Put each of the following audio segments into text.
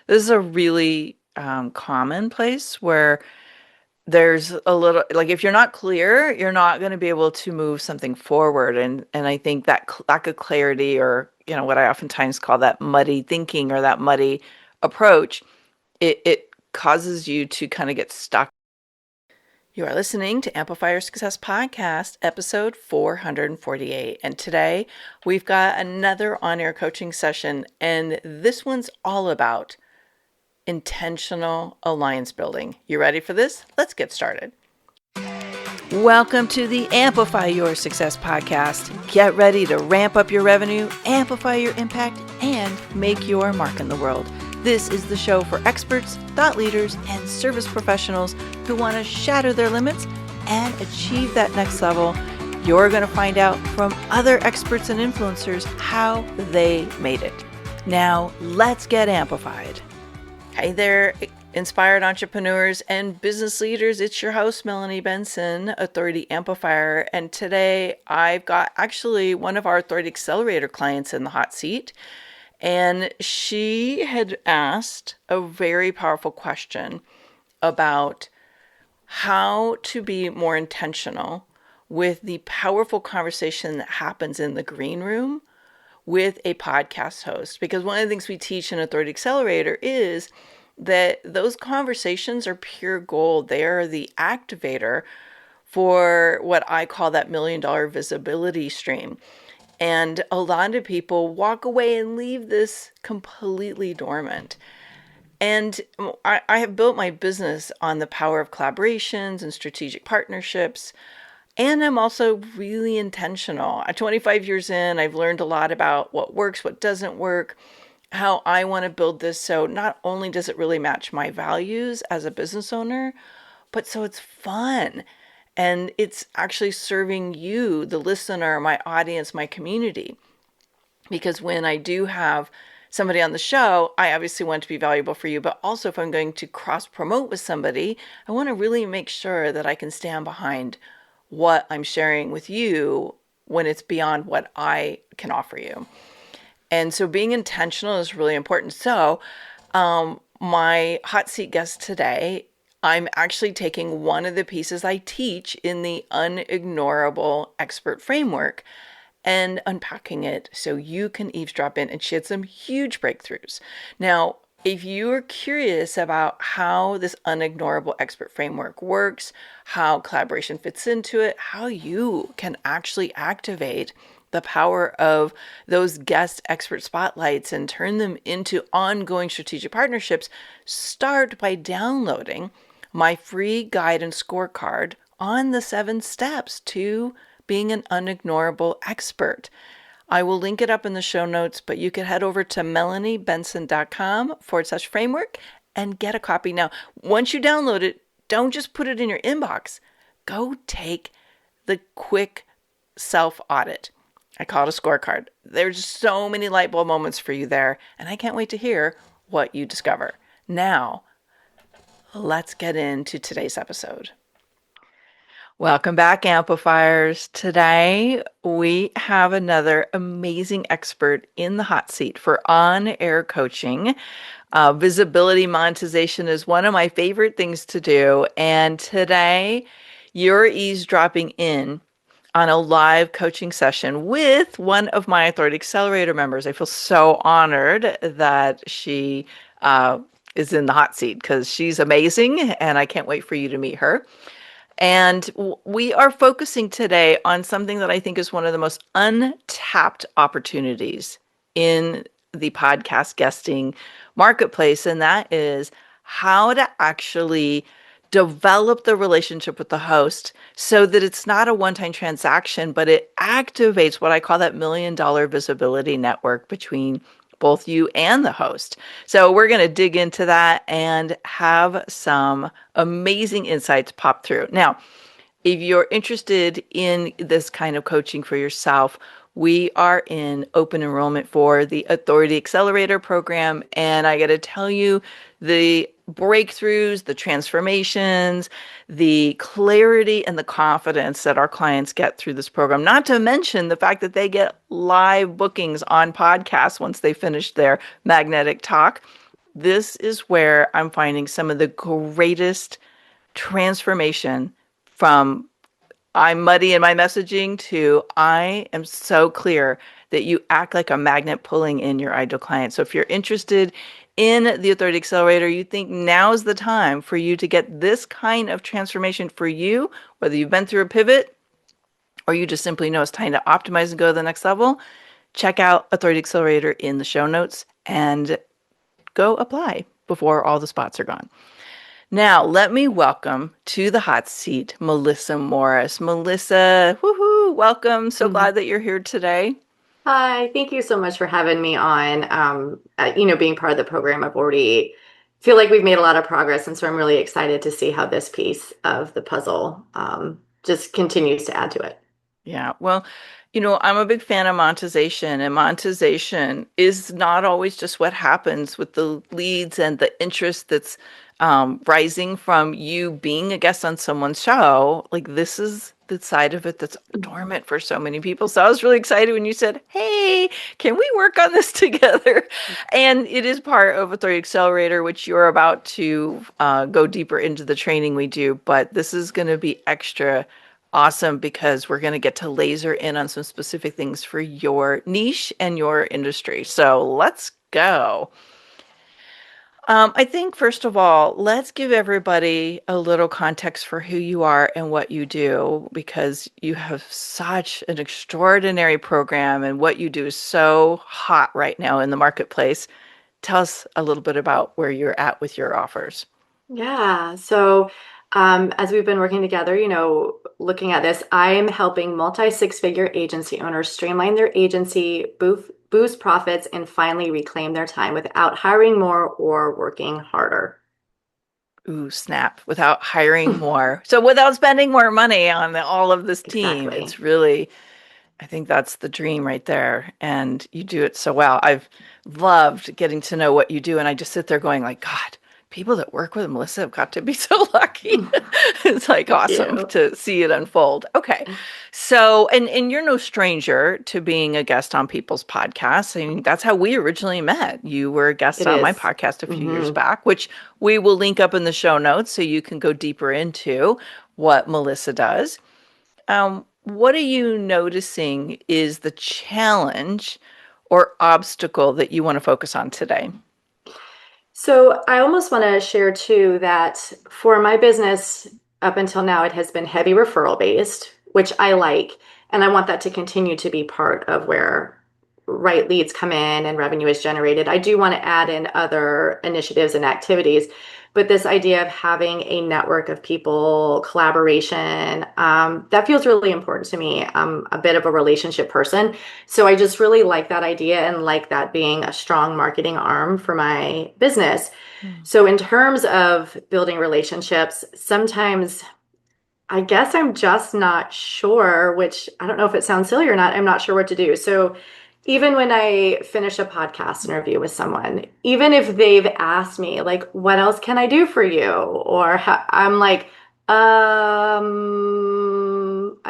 This is a really common place where there's a little, like, if you're not clear, you're not going to be able to move something forward. And I think that lack of clarity, or, what I oftentimes call that muddy thinking or that muddy approach, it causes you to kind of get stuck. You are listening to Amplify Your Success Podcast, episode 448. And today we've got another on-air coaching session, and this one's all about intentional alliance building. You ready for this? Let's get started. Welcome to the Amplify Your Success Podcast. Get ready to ramp up your revenue, amplify your impact, and make your mark in the world. This is the show for experts, thought leaders, and service professionals who want to shatter their limits and achieve that next level. You're going to find out from other experts and influencers how they made it. Now, let's get amplified. Hey there, inspired entrepreneurs and business leaders. It's your host, Melanie Benson, Authority Amplifier. And today I've got actually one of our Authority Accelerator clients in the hot seat. And she had asked a very powerful question about how to be more intentional with the powerful conversation that happens in the green room with a podcast host. Because one of the things we teach in Authority Accelerator is that those conversations are pure gold. They are the activator for what I call that $1 million visibility stream. And a lot of people walk away and leave this completely dormant. And I have built my business on the power of collaborations and strategic partnerships. And I'm also really intentional. At 25 years in, I've learned a lot about what works, what doesn't work, how I want to build this. So not only does it really match my values as a business owner, but so it's fun. And it's actually serving you, the listener, my audience, my community. Because when I do have somebody on the show, I obviously want to be valuable for you. But also, if I'm going to cross promote with somebody, I want to really make sure that I can stand behind what I'm sharing with you when it's beyond what I can offer you. And so being intentional is really important. So my hot seat guest today, I'm actually taking one of the pieces I teach in the Unignorable Expert Framework and unpacking it so you can eavesdrop in. And she had some huge breakthroughs. Now, if you're curious about how this Unignorable Expert Framework works, how collaboration fits into it, how you can actually activate the power of those guest expert spotlights and turn them into ongoing strategic partnerships, start by downloading my free guide and scorecard on the 7 steps to being an unignorable expert. I will link it up in the show notes, but you can head over to melaniebenson.com/framework and get a copy. Now, once you download it, don't just put it in your inbox. Go take the quick self-audit. I call it a scorecard. There's so many light bulb moments for you there, and I can't wait to hear what you discover. Now, let's get into today's episode. Welcome back, Amplifiers. Today, we have another amazing expert in the hot seat for on-air coaching. Visibility monetization is one of my favorite things to do, and today, you're eavesdropping in on a live coaching session with one of my Authority Accelerator members. I feel so honored that she is in the hot seat because she's amazing, and I can't wait for you to meet her. And we are focusing today on something that I think is one of the most untapped opportunities in the podcast guesting marketplace, and that is how to actually develop the relationship with the host so that it's not a one-time transaction, but it activates what I call that $1 million visibility network between both you and the host. So we're going to dig into that and have some amazing insights pop through. Now, if you're interested in this kind of coaching for yourself, we are in open enrollment for the Authority Accelerator program. And I got to tell you, the breakthroughs, the transformations, the clarity and the confidence that our clients get through this program, not to mention the fact that they get live bookings on podcasts once they finish their magnetic talk. this is where I'm finding some of the greatest transformation from I'm muddy in my messaging to I am so clear that you act like a magnet pulling in your ideal client. So if you're interested in the Authority Accelerator, you think now is the time for you to get this kind of transformation for you, whether you've been through a pivot or you just simply know it's time to optimize and go to the next level, check out Authority Accelerator in the show notes and go apply before all the spots are gone. Now, let me welcome to the hot seat Melissa Morris. Melissa, woohoo, welcome. So Mhm. glad that you're here today. Hi, thank you so much for having me on. Being part of the program, I've already feel like we've made a lot of progress, and so I'm really excited to see how this piece of the puzzle just continues to add to it. Yeah, well, I'm a big fan of monetization, and monetization is not always just what happens with the leads and the interest that's rising from you being a guest on someone's show. Like, this is the side of it that's dormant for so many people. So I was really excited when you said, "Hey, can we work on this together?" And it is part of Authority Accelerator, which you're about to go deeper into the training we do. But this is going to be extra awesome because we're going to get to laser in on some specific things for your niche and your industry. So let's go. I think, first of all, let's give everybody a little context for who you are and what you do, because you have such an extraordinary program and what you do is so hot right now in the marketplace. Tell us a little bit about where you're at with your offers. Yeah. So, as we've been working together, looking at this, I'm helping multi six-figure agency owners streamline their agency, boost profits, and finally reclaim their time without hiring more or working harder. Ooh, snap, without hiring more. So without spending more money on all of this team, Exactly. it's really, I think that's the dream right there. And you do it so well. I've loved getting to know what you do. And I just sit there going like, God, people that work with Melissa have got to be so lucky. It's like Thank awesome you. to see it unfold. Okay. So, and you're no stranger to being a guest on people's podcasts. I mean, that's how we originally met. You were a guest It on my is. podcast a few years Hmm. back, which we will link up in the show notes so you can go deeper into what Melissa does. What are you noticing is the challenge or obstacle that you want to focus on today? So I almost want to share too that for my business, up until now, it has been heavy referral based, which I like. And I want that to continue to be part of where right leads come in and revenue is generated. I do want to add in other initiatives and activities, but this idea of having a network of people, collaboration, that feels really important to me. I'm a bit of a relationship person. So I just really like that idea and like that being a strong marketing arm for my business. Hmm. So, in terms of building relationships, sometimes I guess I'm just not sure, which I don't know if it sounds silly or not. I'm not sure what to do. So, even when I finish a podcast interview with someone, even if they've asked me, like, what else can I do for you? Or I'm like, I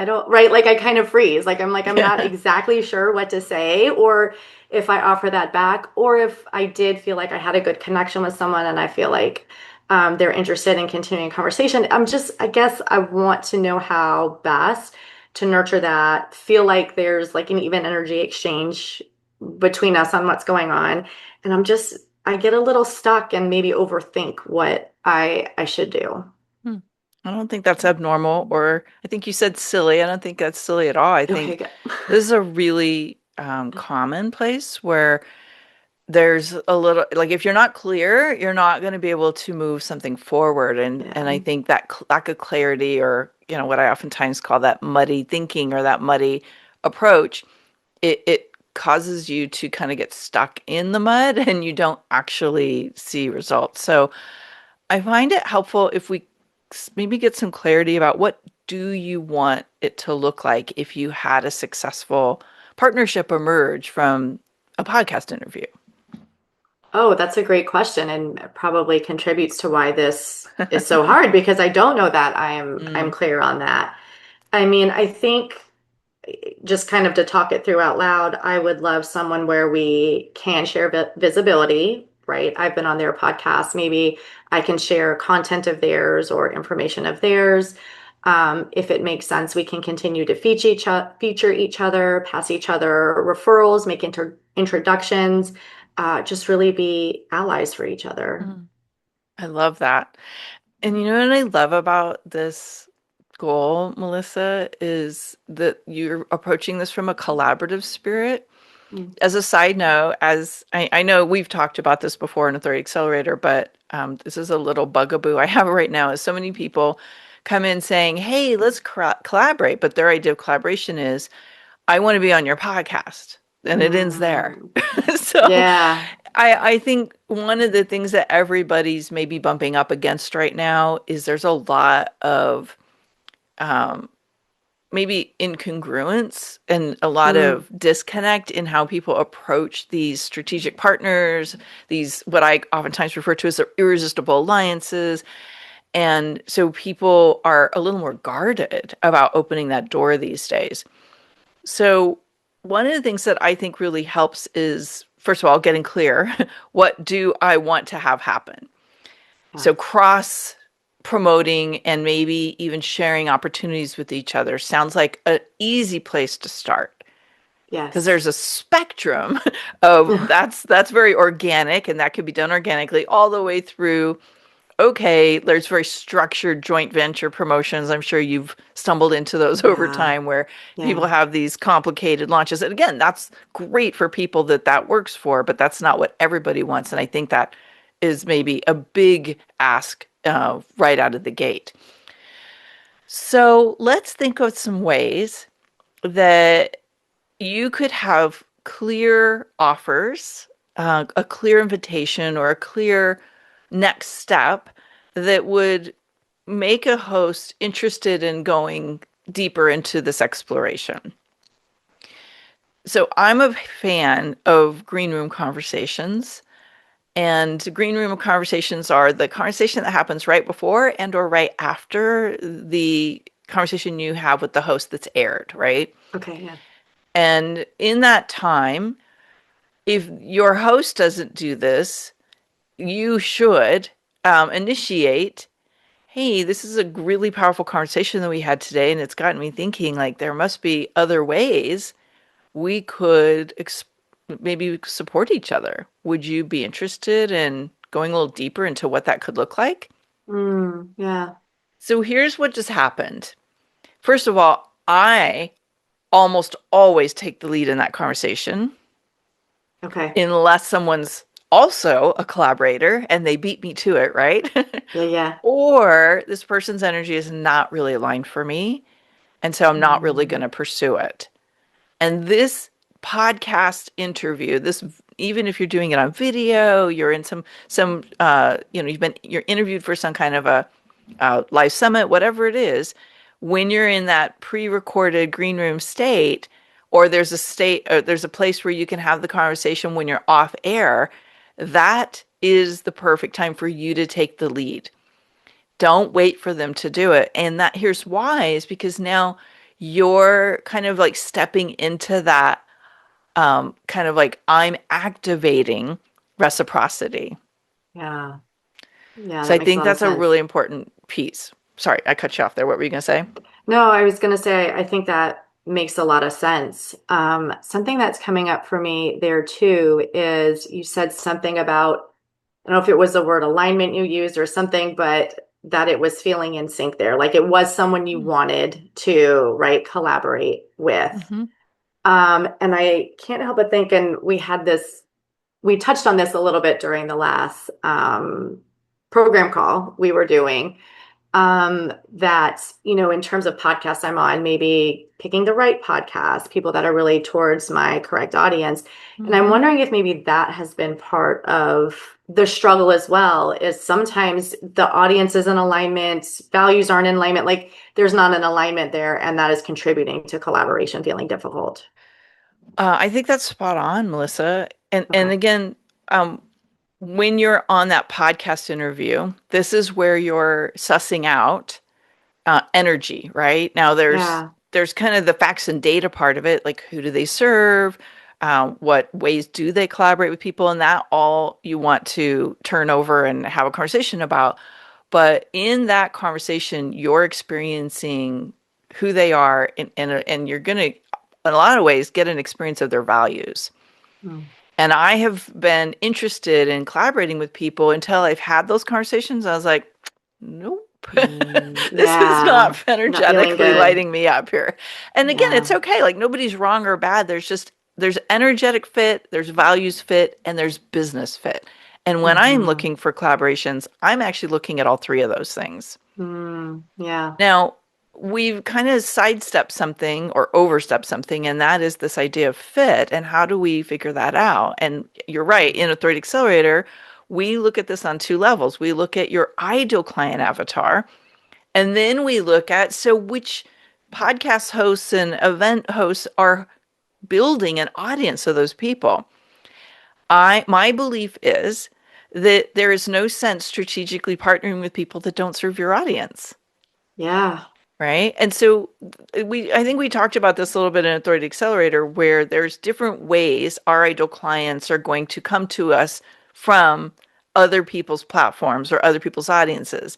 don't, right? Like, I kind of freeze. Like, I'm not exactly sure what to say, or if I offer that back, or if I did feel like I had a good connection with someone and I feel like they're interested in continuing conversation. I guess I want to know how best to nurture that, feel like there's like an even energy exchange between us on what's going on. And I get a little stuck and maybe overthink what I should do. Hmm. I don't think that's abnormal, or I think you said silly. I don't think that's silly at all. I Okay, think good. this is a really common place where there's a little, like, if you're not clear, you're not going to be able to move something forward. And Yeah. I think that lack of clarity, or what I oftentimes call that muddy thinking or that muddy approach, it causes you to kind of get stuck in the mud and you don't actually see results. So I find it helpful if we maybe get some clarity about what do you want it to look like if you had a successful partnership emerge from a podcast interview. Oh, that's a great question and probably contributes to why this is so hard because I don't know that I'm Mm, clear on that. I mean, I think just kind of to talk it through out loud, I would love someone where we can share visibility, right? I've been on their podcast. Maybe I can share content of theirs or information of theirs. If it makes sense, we can continue to feature each other, pass each other referrals, make introductions, just really be allies for each other. Mm. I love that. And you know what I love about this goal, Melissa, is that you're approaching this from a collaborative spirit. Mm. As a side note, as I know we've talked about this before in Authority Accelerator, but this is a little bugaboo I have right now, is so many people come in saying, hey, let's collaborate. But their idea of collaboration is, I want to be on your podcast. And it ends there. Mm. So Yeah. I think one of the things that everybody's maybe bumping up against right now is there's a lot of um, maybe incongruence and a lot Mm. of disconnect in how people approach these strategic partners, these what I oftentimes refer to as the irresistible alliances. And so people are a little more guarded about opening that door these days. So one of the things that I think really helps is, first of all, getting clear, what do I want to have happen? Yeah. So cross promoting and maybe even sharing opportunities with each other sounds like an easy place to start because Yes. there's a spectrum of that's very organic and that could be done organically all the way through. Okay, there's very structured joint venture promotions. I'm sure you've stumbled into those over Yeah. time where people Yeah. have these complicated launches. And again, that's great for people that that works for, but that's not what everybody wants. And I think that is maybe a big ask right out of the gate. So let's think of some ways that you could have clear offers, a clear invitation, or a clear next step that would make a host interested in going deeper into this exploration. So I'm a fan of green room conversations. And green room conversations are the conversation that happens right before and or right after the conversation you have with the host that's aired, right? Okay. Yeah. And in that time, if your host doesn't do this, you should initiate, hey, this is a really powerful conversation that we had today, and it's gotten me thinking like there must be other ways we could maybe support each other. Would you be interested in going a little deeper into what that could look like? Yeah. So here's what just happened. First of all, I almost always take the lead in that conversation Okay. unless someone's also a collaborator and they beat me to it, right? Yeah. Yeah. Or this person's energy is not really aligned for me. And so I'm not really going Mm. to pursue it. And this podcast interview, this even if you're doing it on video, you're in you're interviewed for some kind of a live summit, whatever it is, when you're in that pre-recorded green room state, or there's a place where you can have the conversation when you're off air, that is the perfect time for you to take the lead. Don't wait for them to do it. And that here's why is because now you're kind of like stepping into that kind of like I'm activating reciprocity. Yeah. Yeah. So That I makes a think lot of that's a sense. really important piece. Sorry, I cut you off there. What were you going to say? No, I was going to say, I think that makes a lot of sense. Something that's coming up for me there too is you said something about, I don't know if it was the word alignment you used or something, but that it was feeling in sync there. Like it was someone you wanted to, right, collaborate with. Mm-hmm. And I can't help but think, and we touched on this a little bit during the last program call we were doing that, in terms of podcasts I'm on, maybe picking the right podcast, people that are really towards my correct audience. And I'm Mm-hmm. wondering if maybe that has been part of the struggle as well, is sometimes the audience is in alignment, values aren't in alignment, like there's not an alignment there, and that is contributing to collaboration feeling difficult. I think that's spot on, Melissa. And Okay. again, um, when you're on that podcast interview, this is where you're sussing out energy, right? Now Yeah. there's kind of the facts and data part of it, like who do they serve? What ways do they collaborate with people? And that all you want to turn over and have a conversation about. But in that conversation, you're experiencing who they are, and you're going to, in a lot of ways, get an experience of their values. Mm. And I have been interested in collaborating with people until I've had those conversations. I was like, nope. This is not Yeah. Not feeling energetically good. lighting me up here. And again, Yeah. it's okay. Like nobody's wrong or bad. There's energetic fit, there's values fit, and there's business fit. And when I'm Hmm. looking for collaborations, I'm actually looking at all three of those things. Mm. Yeah. Now, we've kind of sidestepped something or overstepped something, and that is this idea of fit. And how do we figure that out? And you're right, in Authority Accelerator, we look at this on two levels. We look at your ideal client avatar, and then we look at so which podcast hosts and event hosts are building an audience of those people. My belief is that there is no sense strategically partnering with people that don't serve your audience. Yeah. Right. And so I think we talked about this a little bit in Authority Accelerator, where there's different ways our ideal clients are going to come to us from other people's platforms or other people's audiences.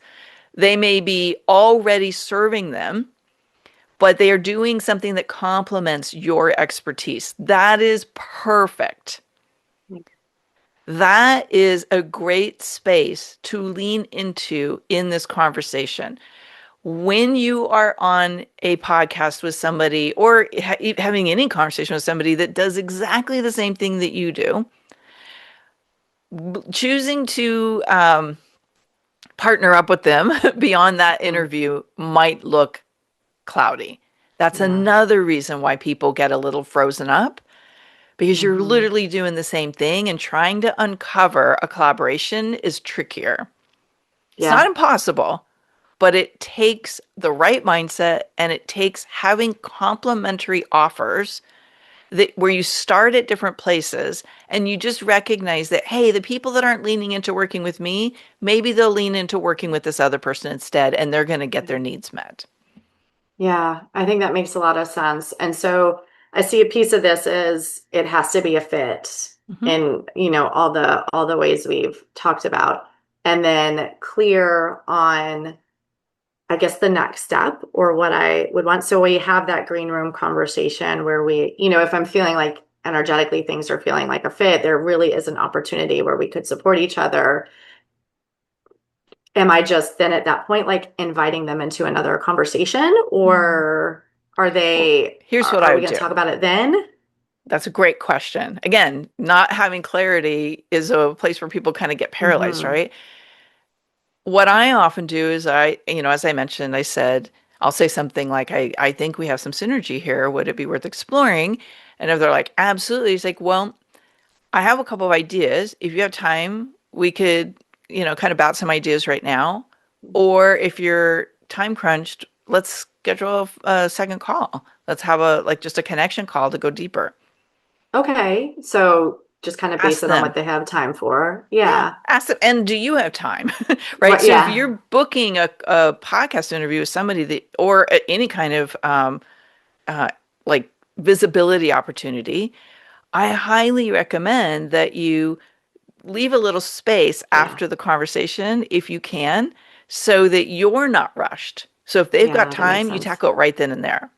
They may be already serving them, but they are doing something that complements your expertise. That is perfect. That is a great space to lean into in this conversation. When you are on a podcast with somebody or having any conversation with somebody that does exactly the same thing that you do, choosing to partner up with them beyond that Mm. interview might look cloudy. That's Yeah. another reason why people get a little frozen up because you're Hmm. literally doing the same thing, and trying to uncover a collaboration is trickier. It's not Yeah. impossible, but it takes the right mindset and it takes having complementary offers that where you start at different places and you just recognize that, hey, the people that aren't leaning into working with me, maybe they'll lean into working with this other person instead, and they're going to get their needs met. Yeah, I think that makes a lot of sense. And so I see a piece of this is it has to be a fit Mm-hmm. in, all the ways we've talked about. And then clear on, I guess, the next step or what I would want. So we have that green room conversation where if I'm feeling like energetically things are feeling like a fit, there really is an opportunity where we could support each other. Am I just then at that point like inviting them into another conversation, Mm-hmm. or are Well, they here's what are I we would going to do. talk about it then? That's a great question. Again, not having clarity is a place where people kind of get paralyzed, Hmm. right? What I often do is as I mentioned, I said, I'll say something like, I think we have some synergy here. Would it be worth exploring? And if they're like, absolutely, it's like, well, I have a couple of ideas. If you have time, we could, kind of bounce some ideas right now. Or if you're time crunched, let's schedule a second call. Let's have just a connection call to go deeper. Okay, so just kind of base Ask it on what them. they have time for. Yeah, Yeah. ask them. And do you have time? Right. Right. So if Yeah. you're booking a podcast interview with somebody or any kind of uh, like visibility opportunity, I highly recommend that you leave a little space Yeah. after the conversation if you can, so that you're not rushed. So if they've got Yeah, that makes time, you sense. tackle it right then and there.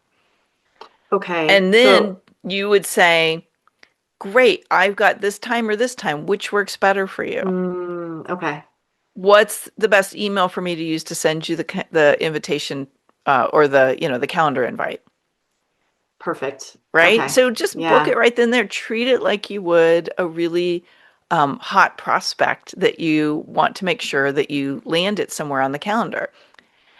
Okay. And then So, you would say, great, I've got this time or this time. Which works better for you? okay. What's the best email for me to use to send you the invitation or the calendar invite? Perfect. Right? Okay. So just book Yeah. it right then there. Treat it like you would a really hot prospect that you want to make sure that you land it somewhere on the calendar.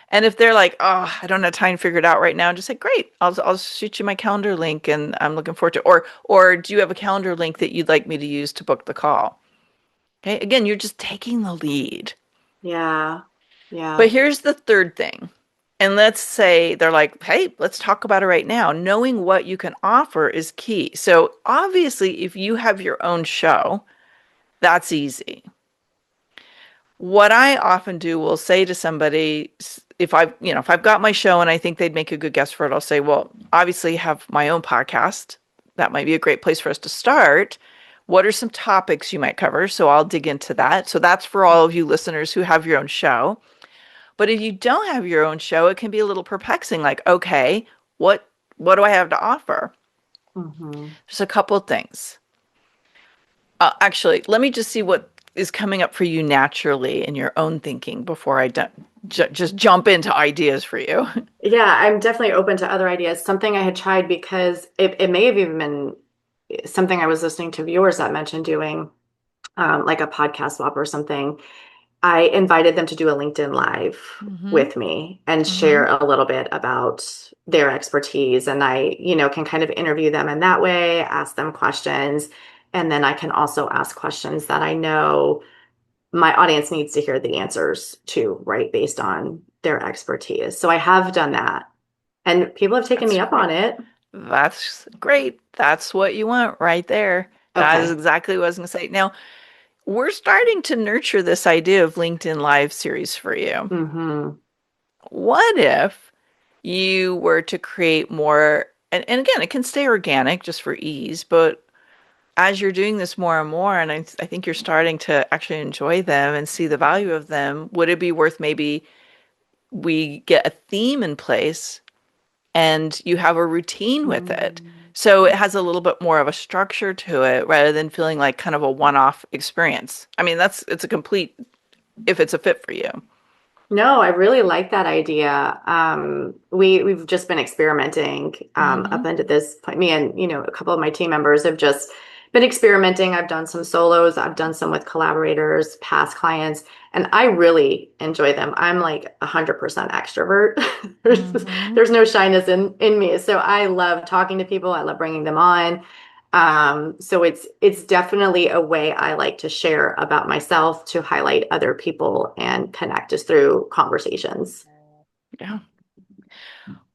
And if they're like, "Oh, I don't have time to figure it out right now," just say, "Great, I'll shoot you my calendar link, and I'm looking forward to." Or do you have a calendar link that you'd like me to use to book the call? Okay. Again, you're just taking the lead. Yeah. But Yeah. here's the third thing. And let's say they're like, hey, let's talk about it right now. Knowing what you can offer is key. So obviously, if you have your own show, that's easy. What I often do will say to somebody, if I've got my show and I think they'd make a good guest for it, I'll say, well, obviously have my own podcast. that might be a great place for us to start. What are some topics you might cover? So I'll dig into that. So that's for all of you listeners who have your own show. But if you don't have your own show, it can be a little perplexing. Like, okay, what do I have to offer? Hmm. There's a couple of things. Actually, let me just see what is coming up for you naturally in your own thinking before I just jump into ideas for you. Yeah, I'm definitely open to other ideas. Something I had tried because it may have even been something I was listening to viewers that mentioned doing, like a podcast swap or something. I invited them to do a LinkedIn Live Mm-hmm. with me and Mm-hmm. share a little bit about their expertise. And I, can kind of interview them in that way, ask them questions. And then I can also ask questions that I know my audience needs to hear the answers to, right? Based on their expertise. So I have done that. And people have taken me That's up great. on it. That's great. That's what you want right there. That is Okay. exactly what I was going to say. Now, we're starting to nurture this idea of LinkedIn Live series for you. Hmm. What if you were to create more, and again, it can stay organic just for ease, but as you're doing this more and more, and I think you're starting to actually enjoy them and see the value of them, would it be worth maybe we get a theme in place and you have a routine with it? Mm. So it has a little bit more of a structure to it rather than feeling like kind of a one-off experience. I mean, it's a complete if it's a fit for you. No, I really like that idea. We've just been experimenting up Hmm. until this point. Me and a couple of my team members have just been experimenting. I've done some solos. I've done some with collaborators, past clients, and I really enjoy them. I'm like 100% extrovert. There's Hmm. there's no shyness in me, so I love talking to people. I love bringing them on. So it's definitely a way I like to share about myself to highlight other people and connect us through conversations. Yeah.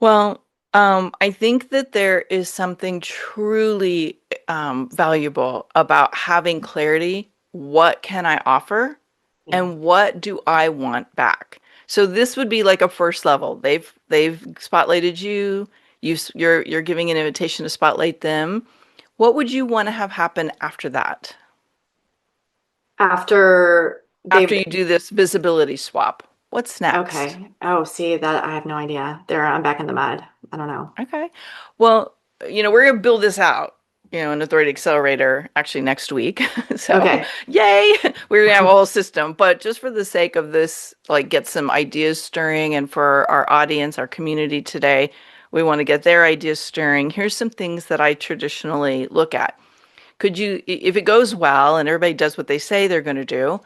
Well, I think that there is something truly valuable about having clarity. What can I offer? Yeah. And what do I want back? So this would be like a first level. They've spotlighted you. You're giving an invitation to spotlight them. What would you want to have happen after that? After After they've, you do this visibility swap, what's next? okay. Oh, see that I have no idea. I'm back in the mud. I don't know. Okay. Well, we're going to build this out, in Authority Accelerator actually next week. So, Okay. yay, we're going to have a whole system. But just for the sake of this, like get some ideas stirring and for our audience, our community today, we want to get their ideas stirring. Here's some things that I traditionally look at. Could you, if it goes well and everybody does what they say they're going to do,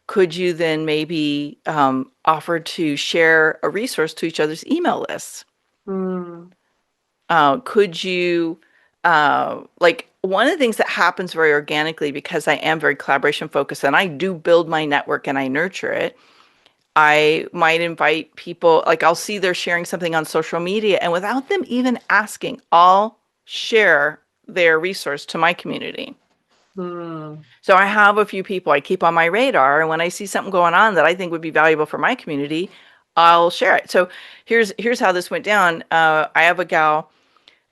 could you then maybe offer to share a resource to each other's email lists? Hmm. Could you, like, one of the things that happens very organically because I am very collaboration focused and I do build my network and I nurture it. I might invite people, like, I'll see they're sharing something on social media, and without them even asking, I'll share their resource to my community. Hmm. So I have a few people I keep on my radar, and when I see something going on that I think would be valuable for my community, I'll share it. So here's how this went down. I have a gal.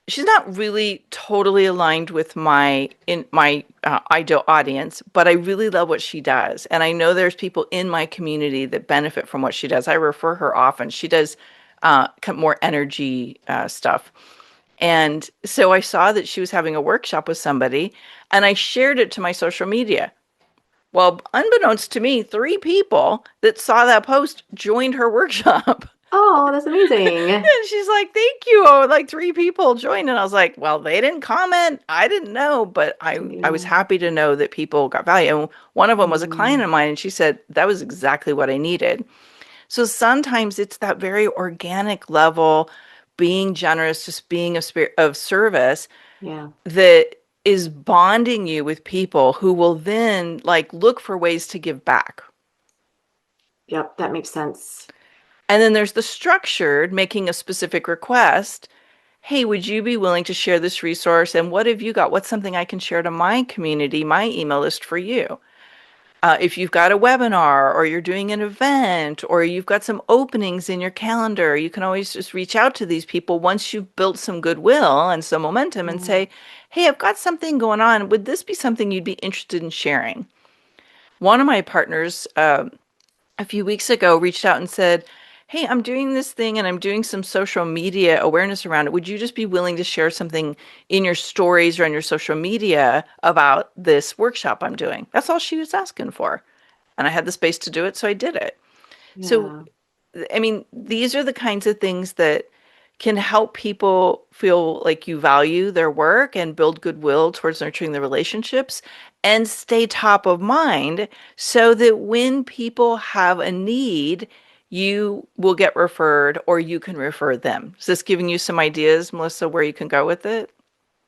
She's not really totally aligned with my ideal audience, but I really love what she does, and I know there's people in my community that benefit from what she does. I refer her often. She does more energy stuff, and so I saw that she was having a workshop with somebody, and I shared it to my social media. Well, unbeknownst to me, three people that saw that post joined her workshop. Oh, that's amazing. And she's like, "Thank you." Oh, like three people joined, and I was like, "Well, they didn't comment. I didn't know, but I was Yeah. happy to know that people got value." And one of them was a client Hmm. of mine, and she said that was exactly what I needed. So sometimes it's that very organic level, being generous, just being of spirit of service Yeah. that is bonding you with people who will then like look for ways to give back. Yep, that makes sense. And then there's the structured, making a specific request. Hey, would you be willing to share this resource? And what have you got? What's something I can share to my community, my email list for you? If you've got a webinar or you're doing an event or you've got some openings in your calendar, you can always just reach out to these people once you've built some goodwill and some momentum and Mm. say, hey, I've got something going on. Would this be something you'd be interested in sharing? One of my partners a few weeks ago reached out and said, hey, I'm doing this thing and I'm doing some social media awareness around it. Would you just be willing to share something in your stories or on your social media about this workshop I'm doing? That's all she was asking for. And I had the space to do it, so I did it. So Yeah. I mean, these are the kinds of things that can help people feel like you value their work and build goodwill towards nurturing the relationships and stay top of mind so that when people have a need, you will get referred or you can refer them. Is this giving you some ideas, Melissa, where you can go with it?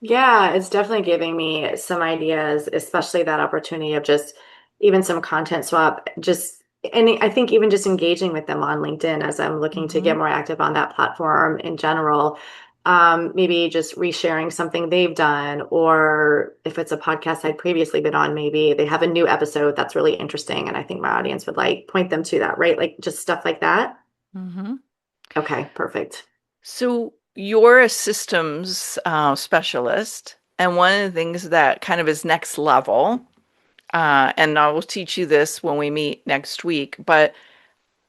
Yeah, it's definitely giving me some ideas, especially that opportunity of just even some content swap, just and I think even just engaging with them on LinkedIn as I'm looking to Mm-hmm. get more active on that platform in general. Maybe just resharing something they've done, or if it's a podcast I'd previously been on, maybe they have a new episode that's really interesting, and I think my audience would like point them to that, right? Like just stuff like that. Mm-hmm. Okay, perfect. So you're a systems specialist, and one of the things that kind of is next level, and I will teach you this when we meet next week, but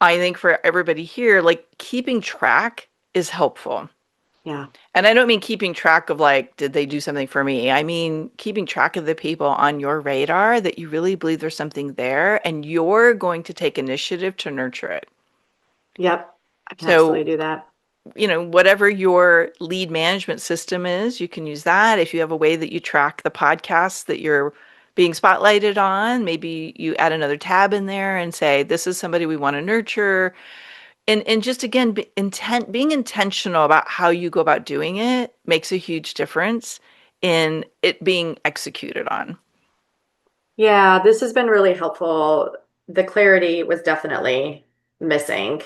I think for everybody here, like keeping track is helpful. Yeah. And I don't mean keeping track of like, did they do something for me? I mean keeping track of the people on your radar that you really believe there's something there and you're going to take initiative to nurture it. Yep. I can So absolutely do that. whatever your lead management system is, you can use that. If you have a way that you track the podcasts that you're being spotlighted on, maybe you add another tab in there and say, this is somebody we want to nurture. And just again, being intentional about how you go about doing it makes a huge difference in it being executed on. Yeah, this has been really helpful. The clarity was definitely missing.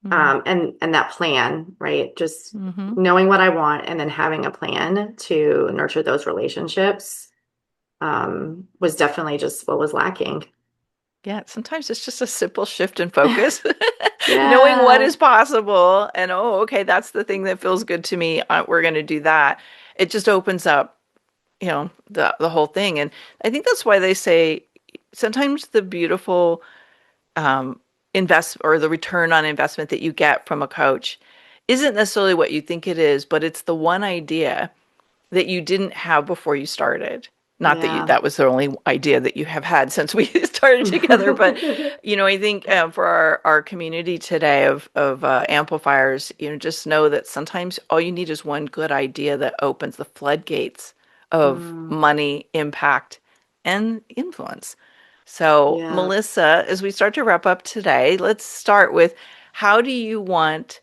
And that plan, right? Just Mm-hmm. knowing what I want and then having a plan to nurture those relationships was definitely just what was lacking. Yeah, sometimes it's just a simple shift in focus. Knowing what Yeah. is possible and, oh, okay, that's the thing that feels good to me. We're going to do that. It just opens up, the whole thing. And I think that's why they say sometimes the beautiful invest or the return on investment that you get from a coach isn't necessarily what you think it is, but it's the one idea that you didn't have before you started. Not that Yeah. that was the only idea that you have had since we started together, but I think for our community today of amplifiers, just know that sometimes all you need is one good idea that opens the floodgates of Mm, money, impact, and influence. So, yeah. Melissa, as we start to wrap up today, let's start with how do you want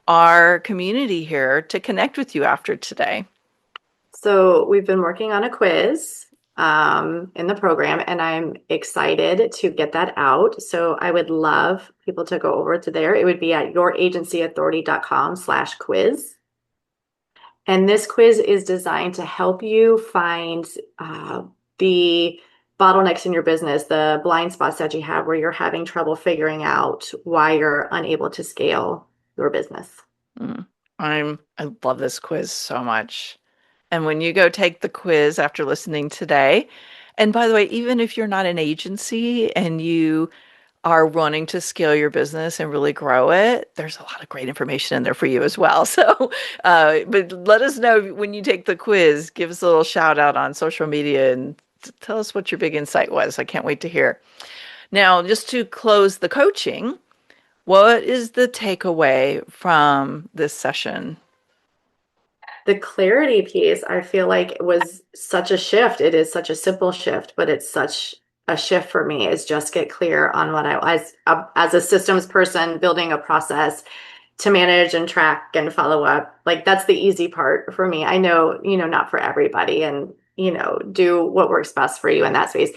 our community here to connect with you after today? So we've been working on a quiz in the program, and I'm excited to get that out. So I would love people to go over to there. It would be at youragencyauthority.com/quiz. And this quiz is designed to help you find the bottlenecks in your business, the blind spots that you have where you're having trouble figuring out why you're unable to scale your business. Mm. I love this quiz so much. And when you go take the quiz after listening today, and by the way, even if you're not an agency and you are wanting to scale your business and really grow it, there's a lot of great information in there for you as well. So, but let us know when you take the quiz. Give us a little shout out on social media and tell us what your big insight was. I can't wait to hear. Now, just to close the coaching, what is the takeaway from this session? The clarity piece, I feel like it was such a shift. It is such a simple shift, but it's such a shift for me is just get clear on what as a systems person building a process to manage and track and follow up. Like that's the easy part for me. I know, not for everybody and, do what works best for you in that space.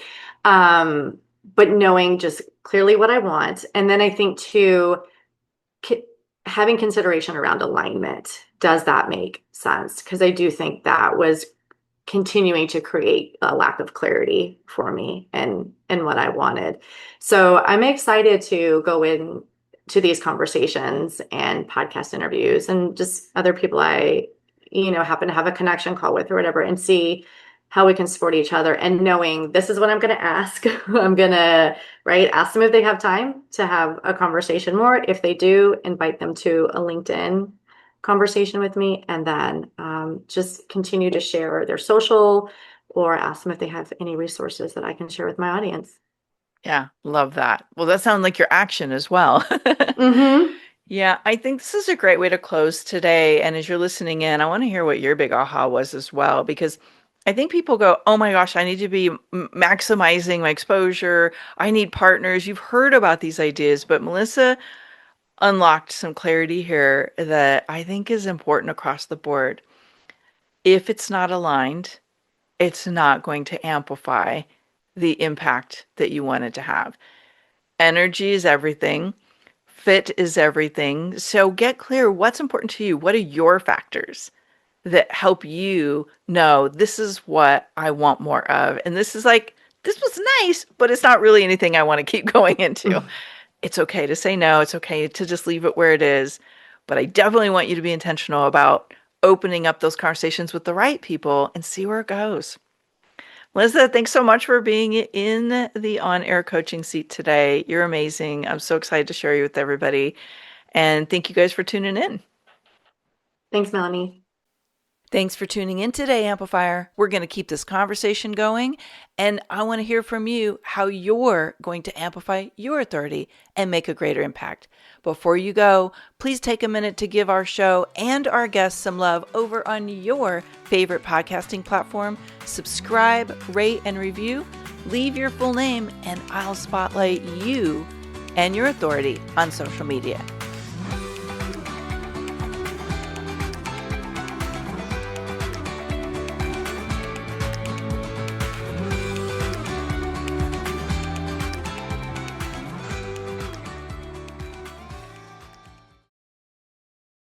But knowing just clearly what I want. And then I think too, having consideration around alignment. Does that make sense? Because I do think that was continuing to create a lack of clarity for me and what I wanted. So I'm excited to go in to these conversations and podcast interviews and just other people I happen to have a connection call with or whatever, and see how we can support each other, and knowing this is what I'm going to ask. I'm going to, right, ask them if they have time to have a conversation more. If they do, invite them to a LinkedIn conversation with me, and then just continue to share their social or ask them if they have any resources that I can share with my audience. Yeah, love that. Well, that sounds like your action as well. Mm-hmm. Yeah, I think this is a great way to close today. And as you're listening in, I want to hear what your big aha was as well, because I think people go, oh my gosh, I need to be maximizing my exposure. I need partners. You've heard about these ideas, but Melissa unlocked some clarity here that I think is important across the board. If it's not aligned, it's not going to amplify the impact that you want it to have. Energy is everything. Fit is everything. So get clear what's important to you. What are your factors that help you know this is what I want more of? And this is like, this was nice, but it's not really anything I want to keep going into. It's okay to say no. It's okay to just leave it where it is. But I definitely want you to be intentional about opening up those conversations with the right people and see where it goes. Melissa, thanks so much for being in the on air coaching seat today. You're amazing. I'm so excited to share you with everybody. And thank you guys for tuning in. Thanks, Melanie. Thanks for tuning in today, Amplifier. We're going to keep this conversation going, and I want to hear from you how you're going to amplify your authority and make a greater impact. Before you go, please take a minute to give our show and our guests some love over on your favorite podcasting platform. Subscribe, rate, and review. Leave your full name, and I'll spotlight you and your authority on social media.